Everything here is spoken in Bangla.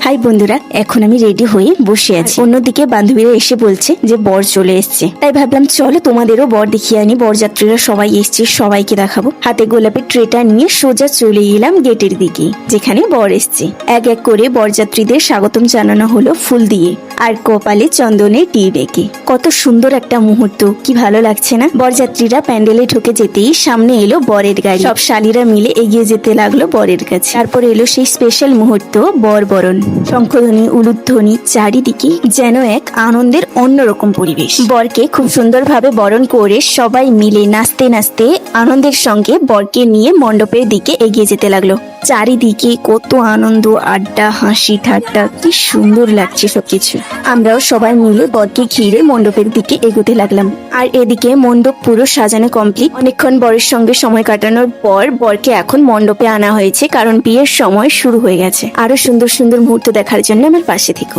হাই বন্ধুরা, এখন আমি রেডি হয়ে বসে আছি। অন্যদিকে বান্ধবীরা এসে বলছে যে বর চলে এসছে, তাই ভাবলাম চলো তোমাদেরও বর দেখিয়ে আনি। বরযাত্রীরা সবাই এসছে, সবাইকে দেখাবো। হাতে গোলাপের ট্রেটা নিয়ে সোজা চলে এলাম গেটের দিকে, যেখানে বর এসছে। এক এক করে বরযাত্রীদের স্বাগতম জানানো হলো ফুল দিয়ে আর কপালে চন্দনের টিপ এঁকে। কত সুন্দর একটা মুহূর্ত, কি ভালো লাগছে না? বরযাত্রীরা প্যান্ডেলে ঢুকে যেতেই সামনে এলো বরের গাড়ি। সব শালীরা মিলে এগিয়ে যেতে লাগলো বরের কাছে। তারপর এলো সেই স্পেশাল মুহূর্ত, বর বরণ। শঙ্খধ্বনি, উলুধ্বনি, চারিদিকে যেন এক আনন্দের অন্যরকম পরিবেশ। বরকে খুব সুন্দরভাবে বরণ করে সবাই মিলে নাচতে নাচতে আনন্দের সঙ্গে বরকে নিয়ে মণ্ডপের দিকে এগিয়ে যেতে লাগলো। চারিদিকে কত আনন্দ, আড্ডা, হাসি ঠাট্টা, কি সুন্দর লাগছে সবকিছু। আমরাও সবাই মিলে বরকে ঘিরে মণ্ডপের দিকে এগোতে লাগলাম। আর এদিকে মণ্ডপ পুরো সাজানো কমপ্লিট। অনেকক্ষণ বরের সঙ্গে সময় কাটানোর পর বরকে এখন মণ্ডপে আনা হয়েছে, কারণ বিয়ের সময় শুরু হয়ে গেছে। আরো সুন্দর সুন্দর মুহূর্ত দেখার জন্য আমার পাশে থেকো।